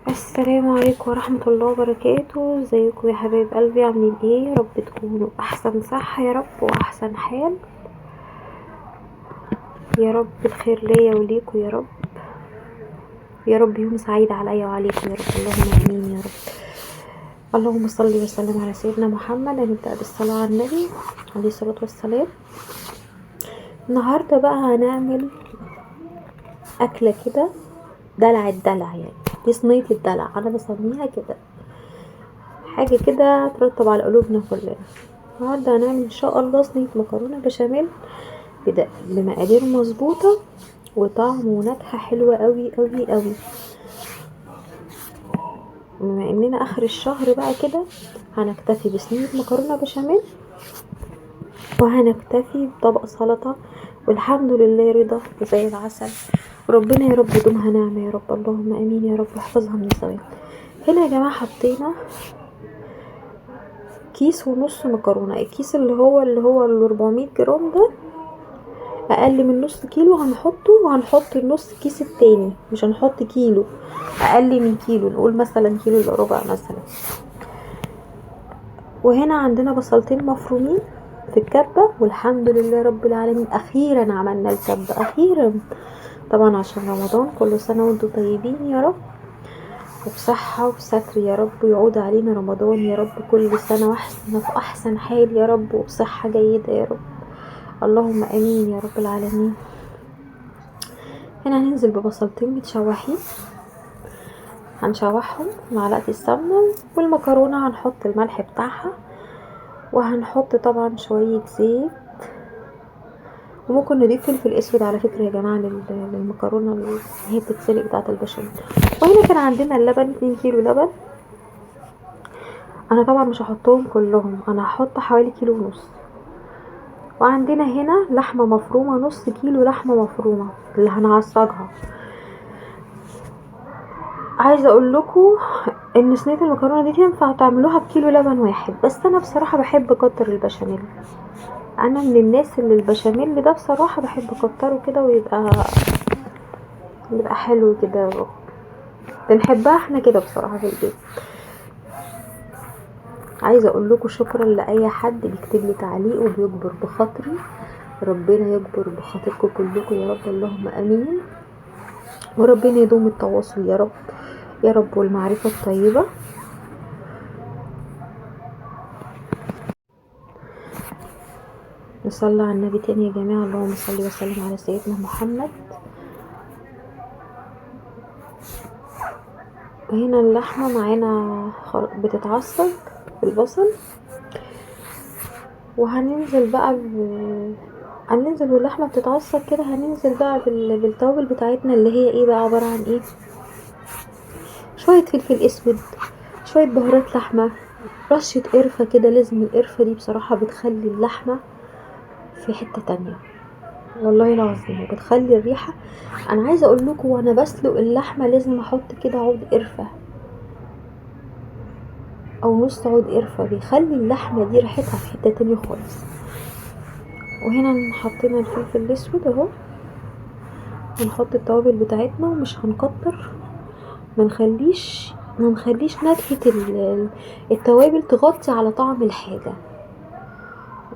السلام عليكم ورحمة الله وبركاته. ازيكم يا حبايب قلبي؟ عاملين ايه؟ يا رب تكونوا احسن صحة يا رب واحسن حال يا رب. الخير ليا وليكم يا رب. يا رب يوم سعيد عليا وعليكم يا رب. اللهم امين يا رب. اللهم صل وسلم على سيدنا محمد. هنبدأ بالصلاة على النبي عليه الصلاة والسلام. النهاردة بقى هنعمل اكلة كده، دلع الدلع يعني. دي صينية الدلع انا بسميها كده، حاجة كده ترطب على قلوبنا كلنا. النهارده هنعمل ان شاء الله صينية مكرونة بشاميل بمقادير مظبوطة وطعم ونكهة حلوة قوي قوي قوي. بما اننا اخر الشهر بقى كده، هنكتفي بصينية مكرونة بشاميل وهنكتفي بطبق سلطة، والحمد لله رضا زي العسل. وربنا يا رب يدومها نعمة يا رب. اللهم امين يا رب واحفظها من الزوال. هنا يا جماعة حطينا كيس ونص مكرونة. الكيس اللي هو 400 جرام ده اقل من نص كيلو هنحطه، وهنحط النص كيس التاني، مش هنحط كيلو، اقل من كيلو، نقول مثلا كيلو الا ربع مثلا. وهنا عندنا بصلتين مفرومين في الكبة، والحمد لله رب العالمين اخيرا عملنا الكبة اخيرا، طبعا عشان رمضان. كل سنة وانتم طيبين يا رب، وبصحة وستر يا رب، يعود علينا رمضان يا رب كل سنة واحسن في احسن حال يا رب، وبصحة جيدة يا رب. اللهم امين يا رب العالمين. هنا هننزل ببصلتين متشوحين، هنشوحهم معلقة السمنة، والمكرونة هنحط الملح بتاعها، وهنحط طبعا شوية زيت، وممكن نضيف فلفل اسود على فكرة يا جماعة للمكرونة اللي هي بتتسلق بتاعة البشاميل. وهنا كان عندنا اللبن 2 كيلو لبن. انا طبعا مش هحطهم كلهم، انا هحط حوالي كيلو ونص. وعندنا هنا لحمة مفرومة، نص كيلو لحمة مفرومة اللي هنعصجها. عايزه اقول لكم ان صينيه المكرونه دي تنفع تعملوها بكيلو لبن واحد، بس انا بصراحه بحب اكتر البشاميل. انا من الناس اللي البشاميل ده بصراحه بحب اكتره كده، يبقى حلو كده، بنحبها احنا كده بصراحه في البيت. عايزه اقول لكم شكرا لاي حد بيكتب لي تعليق وبيجبر بخاطري. ربنا يجبر بخاطركم كلكم يا رب. اللهم امين. وربنا يدوم التواصل يا رب يا رب، والمعرفه الطيبه. نصلي على النبي تاني يا جماعة. اللهم صل وسلم على سيدنا محمد. وهنا اللحمة معانا بتتعصج بالبصل، وهننزل بقى هننزل واللحمة بتتعصج كده، هننزل بقى بالتوابل بتاعتنا اللي هي ايه بقى، عبارة عن ايه؟ شوية فلفل اسود، شوية بهارات لحمة، رشة قرفة كده. لازم القرفة دي بصراحة بتخلي اللحمة في حتة تانية، والله العظيم بتخلي الريحة. انا عايزة اقول لكم وانا بسلق اللحمة لازم احط كده عود قرفة او نص عود قرفة، بيخلي اللحمة دي ريحتها في حتة تانية خالص. وهنا حطينا الفلفل الاسود اهو. هنحط التوابل بتاعتنا ومش هنكتر، ما نخليش نكهة التوابل تغطي على طعم الحاجة.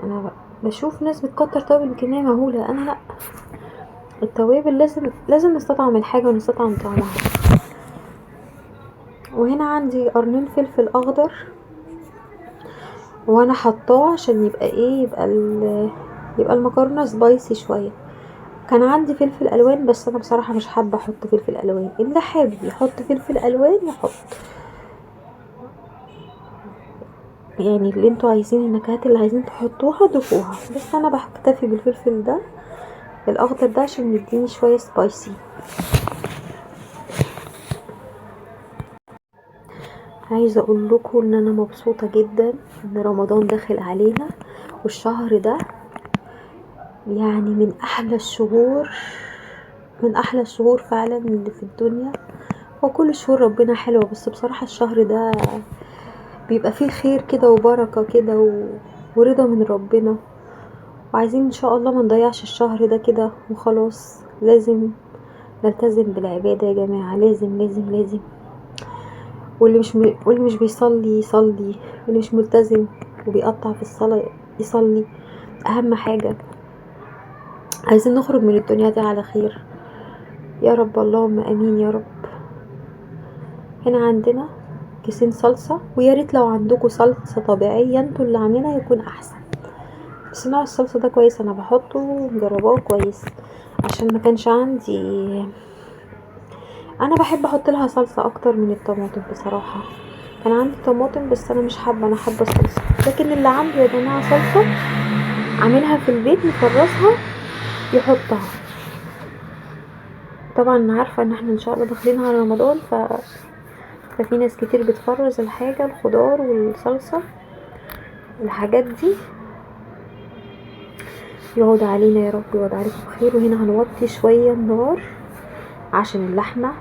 انا بشوف ناس بتكتر توابل بكمية مهولة، انا لا، التوابل لازم نستطعم الحاجة ونستطعم طعمها. وهنا عندي قرنين فلفل اخضر، وانا حطاه عشان يبقى ايه، يبقى المكرونه سبايسي شويه. كان عندي فلفل الوان، بس انا بصراحه مش حابه احط فلفل الوان. اللي حابب يحط فلفل الوان يحط، يعني اللي انتوا عايزين، النكهات اللي عايزين تحطوها ضيفوها، بس انا بكتفي بالفلفل ده الاخضر ده عشان يديني شويه سبايسي. عايزه اقول لكم ان انا مبسوطه جدا ان رمضان داخل علينا، والشهر ده يعني من احلى الشهور فعلا اللي في الدنيا. وكل شهور ربنا حلوة، بس بصراحة الشهر ده بيبقى فيه خير كده وبركة كده ورضا من ربنا. وعايزين ان شاء الله ما نضيعش الشهر ده كده وخلاص. لازم نلتزم بالعبادة يا جماعة، لازم لازم لازم. واللي مش بيصلي يصلي، واللي مش ملتزم وبيقطع في الصلاة يصلي. اهم حاجة عايزين نخرج من الدنيا دي على خير يا رب، اللهم امين يا رب. هنا عندنا كيسين صلصة، ويا ريت لو عندكم صلصة طبيعية انتوا اللي عاملينها يكون احسن، بس نوع الصلصة ده كويس، انا بحطه ومجرباه كويس. عشان ما كانش عندي، انا بحب احط لها صلصة اكتر من الطماطم بصراحة. كان عندي طماطم بس انا مش حابة، انا حابة الصلصة. لكن اللي عنده يا جماعة صلصة عاملها في البيت مفرزها يحطها. طبعا انا عارفة ان احنا ان شاء الله داخلين على رمضان، ففي ناس كتير بتفرز الحاجة، الخضار والصلصة الحاجات دي. يعود علينا يا رب، يعود عليكم بخير. وهنا هنوطي شوية النار عشان اللحمة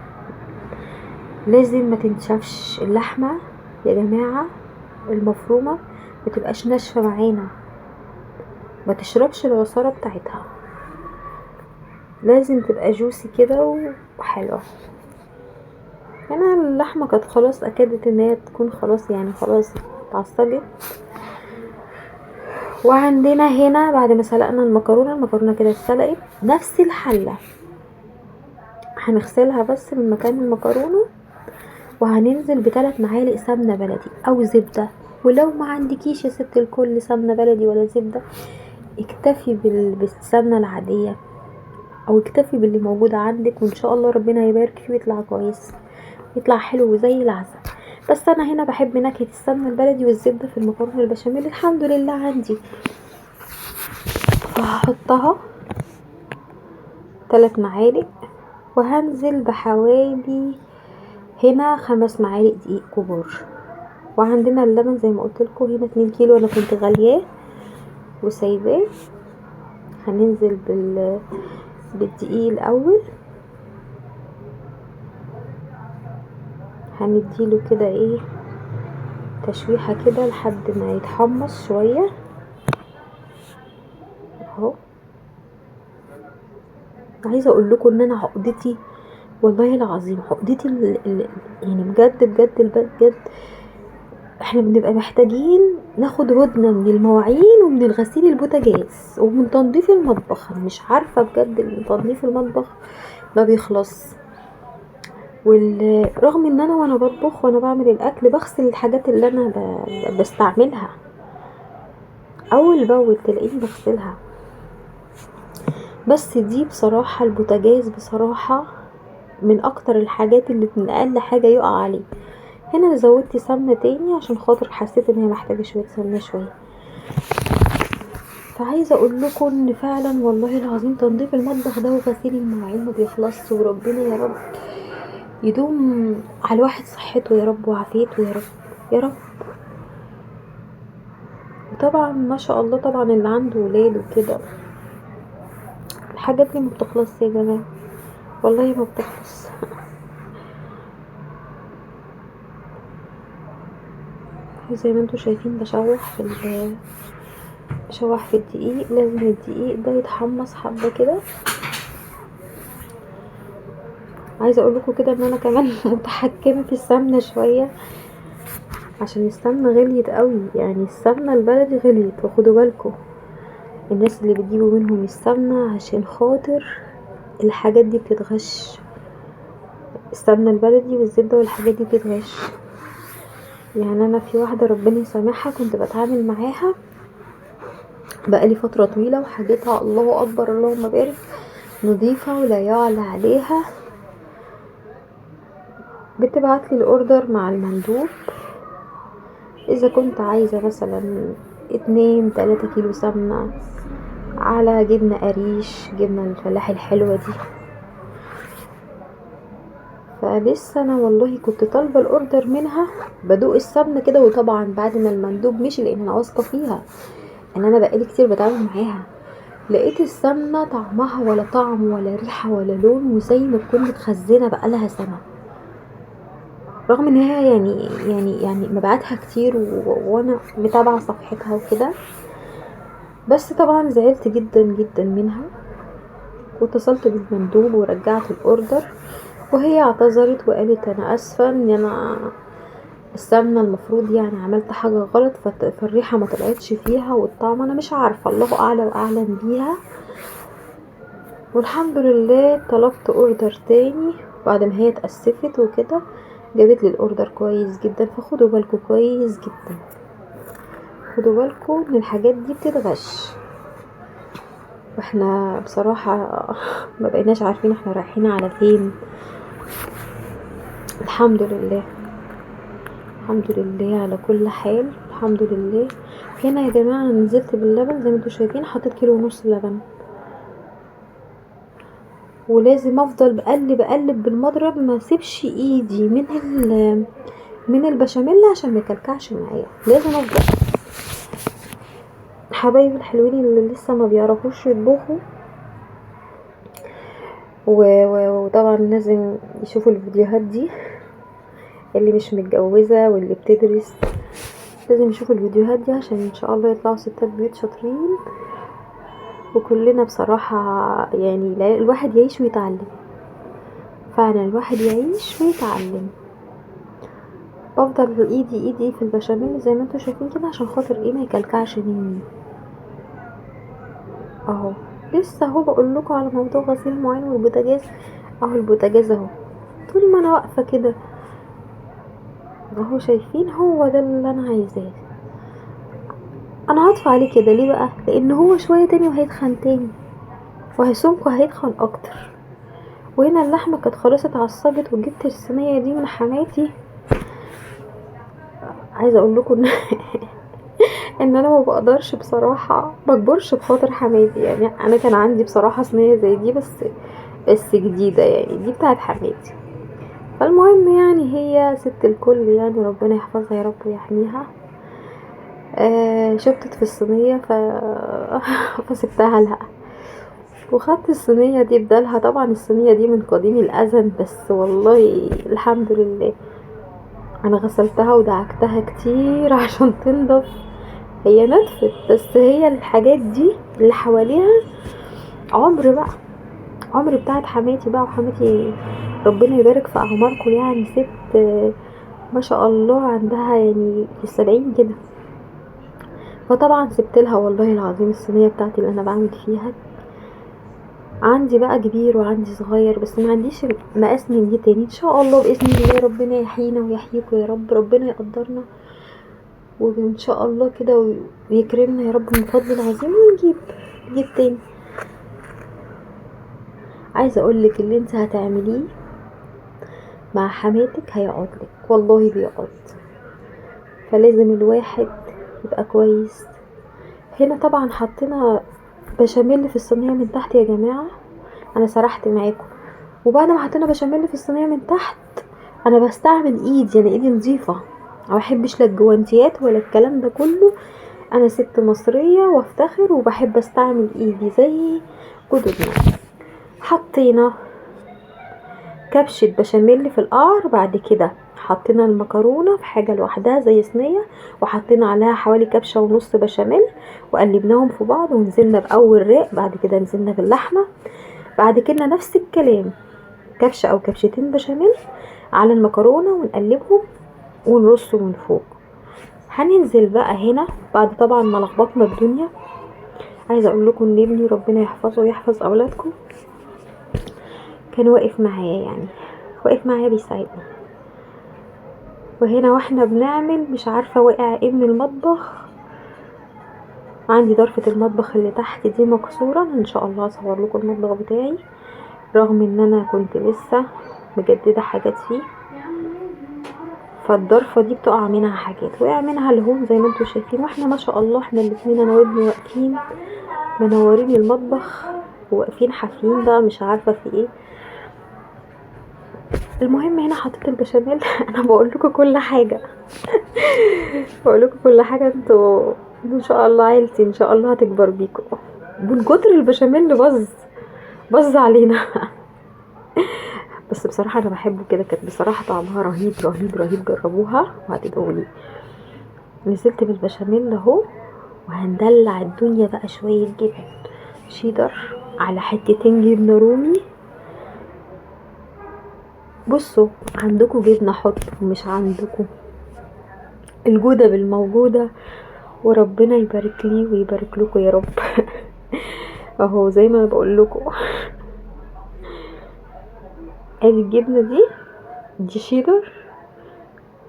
لازم ما تنشفش. اللحمة يا جماعة المفرومة متبقاش ناشفة معانا، ما تشربش العصارة بتاعتها، لازم تبقى جوسي كده وحلوة. هنا اللحمة كانت خلاص اكدت ان هي تكون خلاص، يعني خلاص اتعصجت. وعندنا هنا بعد ما سلقنا المكرونة كده اتسلقت، نفس الحلة هنغسلها بس من مكان المكرونة، وهننزل ب3 معالق سمنة بلدي او زبدة. ولو ما عندكيش يا ست الكل سمنة بلدي ولا زبدة، اكتفي بالسمنة العادية، او اكتفي باللي موجود عندك، وان شاء الله ربنا يبارك فيه ويطلع كويس، يطلع حلو زي العسل. بس انا هنا بحب نكهة السمنة البلدي والزبدة في المكرونة البشاميل، الحمد لله عندي. فهحطها 3 معالق، وهنزل بحوالي هنا 5 معالق دقيق كبار. وعندنا اللبن زي ما قلت لكم هنا 2 كيلو انا كنت غالياه وسايباه. هننزل بالدقيق الاول، هنديله كده ايه تشويحة كده لحد ما يتحمص شوية اهو. عايزة اقول لكم ان انا عقدتي والله العظيم، عقدتي يعني بجد بجد بجد احنا بنبقى محتاجين ناخد هدنة من المواعين ومن الغسيل البوتاجاز ومن تنظيف المطبخ. انا مش عارفة بجد ان تنظيف المطبخ ما بيخلص. رغم ان انا وانا بطبخ وانا بعمل الاكل بغسل الحاجات اللي انا بستعملها اول باول، تلاقيني بغسلها. بس دي بصراحة البوتاجاز بصراحة من اكتر الحاجات اللي من اقل حاجة يقع عليه. هنا انا زودت سمنة تاني عشان خاطر حسيت ان هي محتاجة شوية سمنة شوية. فعايزة اقول لكم ان فعلا والله العظيم تنظيف المطبخ ده وغسيل المواعين ما بيخلصش، وربنا يا رب يدوم على الواحد صحته يا رب وعافيته يا رب يا رب. وطبعا ما شاء الله طبعا اللي عنده ولاد وكده الحاجات دي ما بتخلص يا جماعة، والله ما بتخلص. زي ما انتوا شايفين بشوح في الدقيق. لازم الدقيق ده يتحمص حبة كده. عايزة اقول لكم كده ان انا كمان متحكمة في السمنة شوية، عشان السمنة غليت قوي، يعني السمنة البلدي غليت. وخدوا بالكم الناس اللي بتجيبوا منهم السمنة عشان خاطر الحاجات دي بتتغش، السمنة البلدي والزبدة والحاجات دي بتتغش. يعني انا في واحدة ربنا يسامحها كنت بتعامل معاها بقالي فترة طويلة، وحاجتها الله اكبر اللهم بارك نظيفة ولا يعلى عليها. بتبعتلي الاوردر مع المندوب اذا كنت عايزة مثلا 2-3 كيلو سمنة على جبنة قريش، جبنة الفلاحي الحلوة دي. فلسه انا والله كنت طالبة الاوردر منها بدوق السمنة كده، وطبعا بعد ما المندوب مشي لان انا واثقة فيها ان انا بقالي كتير بتعامل معاها، لقيت السمنة طعمها ولا طعم ولا ريحة ولا لون، وزي ما تكون متخزنة بقالها سنة. رغم ان هي يعني مبيعاتها كتير وانا متابعة صفحتها وكده. بس طبعا زعلت جدا جدا منها، واتصلت بالمندوب ورجعت الاوردر، وهي اعتذرت وقالت انا اسفة ان انا السمنة المفروض يعني عملت حاجة غلط، فالريحة ما طلعتش فيها، والطعم انا مش عارفة، الله اعلى واعلم بيها. والحمد لله طلبت اوردر تاني بعد ما هي اتأسفت وكده، جابت لي الاوردر كويس جدا. فخدوا بالكم كويس جدا، خدوا بالكم ان الحاجات دي بتتغش. واحنا بصراحة ما بقيناش عارفين احنا رايحين على فين. الحمد لله، الحمد لله على كل حال، الحمد لله. هنا يا جماعة انا نزلت باللبن زي ما انتوا شايفين، حطيت كيلو ونص لبن، ولازم افضل بقلب بالمضرب، ما اسيبش ايدي من البشاميل عشان ما يكلكعش معايا، لازم افضل. حبايبي الحلوين اللي لسه ما بيعرفوش يطبخوا وطبعا لازم يشوفوا الفيديوهات دي، اللي مش متجوزة واللي بتدرس لازم يشوفوا الفيديوهات دي عشان ان شاء الله يطلعوا ستات بيوت شاطرين. وكلنا بصراحة يعني الواحد يعيش ويتعلم، فعلا الواحد يعيش ويتعلم. بفضل ايدي في البشاميل زي ما انتوا شايفين كده عشان خاطر ايه ما يكلكعش مني اهو. لسه اهو بقول لكم على موضوع غسيل المواعين والبوتاجاز اهو. البوتاجاز اهو، طول ما انا واقفه كده اهو، شايفين؟ هو ده اللي انا عايزاه. انا هطفي عليه كده ليه بقى؟ لان هو شويه تاني وهيتخن تاني، وهيسمك وهيتخن اكتر. وهنا اللحمه كانت خلاص اتعصبت، وجبت الصينيه دي من حماتي. عايزه اقول لكم ان ان انا ما بقدرش بصراحه، بكبرش بخاطر حماتي. يعني انا كان عندي بصراحه صينيه زي دي، بس جديده، يعني دي بتاعت حماتي. فالمهم يعني هي ست الكل، يعني ربنا يحفظها يا رب ويحميها. شبطت في الصينيه فسبتها لها، وخدت الصينيه دي بدالها. طبعا الصينيه دي من قديم الازل، بس والله الحمد لله انا غسلتها ودعكتها كتير عشان تنضف. هي نطفت، بس هي الحاجات دي اللي حواليها عمر بقى، عمر بتاعت حماتي بقى. وحماتي ربنا يبارك في اعماركم، يعني ست ما شاء الله عندها يعني في 70 كده. فطبعا سبت لها والله العظيم الصينيه بتاعتي اللي انا بعمل فيها. عندي بقى كبير وعندي صغير، بس ما عنديش مقاس من دي تاني. ان شاء الله باذن الله ربنا يحيينا ويحييكم يا رب، ربنا يقدرنا وان شاء الله كده ويكرمنا يا رب من فضل العظيم، ونجيب تاني. عايزه اقولك اللي انت هتعمليه مع حماتك هيقعدلك، والله بيقعد. فلازم الواحد يبقى كويس. هنا طبعا حطينا بشاميل في الصينيه من تحت يا جماعه، انا سرحت معاكم. وبعد ما حطينا بشاميل في الصينيه من تحت، انا بستعمل ايدي، انا ايدي نظيفه، ما بحبش لا الجوانتيات ولا الكلام ده كله. انا ست مصريه وافتخر، وبحب استعمل ايدي زي جدودنا. حطينا كبشة بشاميل في القعر، بعد كده حطينا المكرونة في حاجة لوحدها زي صينية، وحطينا عليها حوالي كبشة ونص بشاميل، وقلبناهم في بعض، ونزلنا بأول رق، بعد كده نزلنا باللحمة، بعد كده نفس الكلام، كبشة او كبشتين بشاميل على المكرونة، ونقلبهم ونرصه من فوق. هننزل بقى هنا بعد طبعا ما لخبطنا الدنيا. عايزه اقول لكم ان ابني ربنا يحفظه ويحفظ اولادكم كان واقف معايا، يعني واقف معايا بيساعدني. وهنا واحنا بنعمل مش عارفه وقع ايه من المطبخ. عندي ضرفه المطبخ اللي تحت دي مكسوره، ان شاء الله هصور لكم المطبخ بتاعي، رغم ان انا كنت لسه مجدده حاجات فيه. فالضرفه دي بتقع منها حاجات، وقع منها الهون زي ما انتم شايفين. واحنا ما شاء الله احنا الاتنين انا وابني واقفين منورين المطبخ، وواقفين حافين بقى مش عارفه في ايه. المهم هنا حطيت البشاميل انا بقول لكم كل حاجه بقول لكم كل حاجه. انتوا ان شاء الله عيلتي ان شاء الله هتكبر بيكم. من كتر البشاميل باظ علينا بس بصراحه انا بحبه كده، كانت بصراحه طعمها رهيب رهيب رهيب، جربوها وهتدعوا لي. نزلت بالبشاميل اهو، وهندلع الدنيا بقى شويه جبن شيدر على حتتين جبنه رومي. بصوا عندكم جبنه حط، مش عندكم الجودة بالموجودة، وربنا يبارك لي ويبارك لكم يا رب. اهو زي ما بقول لكم. ادي الجبنة دي شيدر،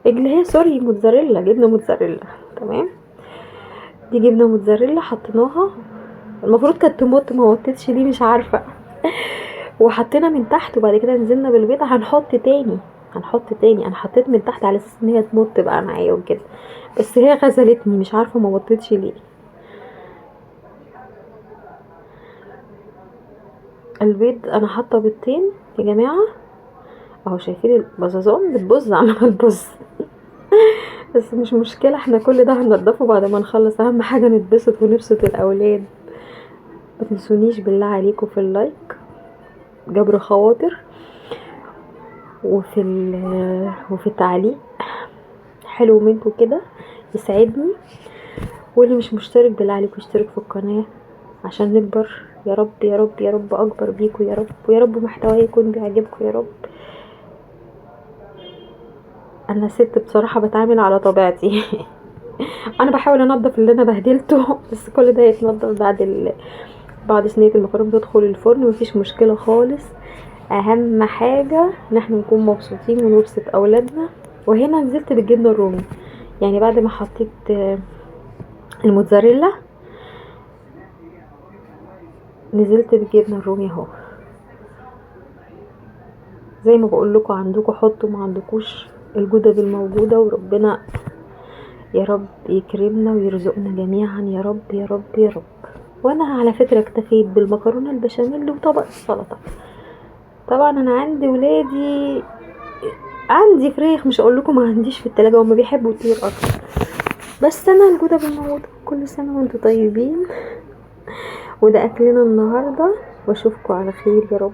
اللي هي سوري موتزاريلا، جبنة موتزاريلا. تمام، دي جبنة موتزاريلا حطيناها، المفروض كانت تموت، ما وطتش ليه مش عارفة. وحطينا من تحت، وبعد كده نزلنا بالبيض. هنحط تاني انا حطيت من تحت على اساس ان هي تموت بقى معايا وكده، بس هي غزلتني مش عارفة ما وطتش ليه. البيض انا حاطه بيضتين يا جماعه اهو، شايفين البزازون بتبظ عمال تبظ. بس مش مشكله، احنا كل ده هننضفه بعد ما نخلص، اهم حاجه نتبسط ونبسط الاولاد. ما تنسونيش بالله عليكم في اللايك، جبر خواطر، وفي التعليق حلو منكم كده يسعدني. واللي مش مشترك بالله عليكم يشترك في القناه عشان نكبر يا رب يا رب يا رب، اكبر بيكم يا رب، ويا رب محتواي يكون بيعجبكم يا رب. انا ست بصراحه بتعامل على طبيعتي. انا بحاول انضف اللي انا بهدلته، بس كل ده يتنضف بعد صينيه المكرونه تدخل الفرن، مفيش مشكله خالص. اهم حاجه ان احنا نكون مبسوطين ونبسط اولادنا. وهنا نزلت بالجبنه الرومي، يعني بعد ما حطيت الموتزاريلا نزلت بالجبنه الرومي اهو. زي ما بقول لكم، عندكم حطوا، ما عندكوش الجوده بالموجوده، وربنا يا رب يكرمنا ويرزقنا جميعا يا رب يا رب يا رب. وانا على فكره اكتفيت بالمكرونه البشاميل وطبق السلطه. طبعا انا عندي ولادي، عندي فراخ، مش اقول لكم ما عنديش في التلاجة، هما بيحبوا الطيور اكتر، بس انا الجوده بالموجود. كل سنه وانتم طيبين، وده اكلنا النهارده، واشوفكم على خير يا رب.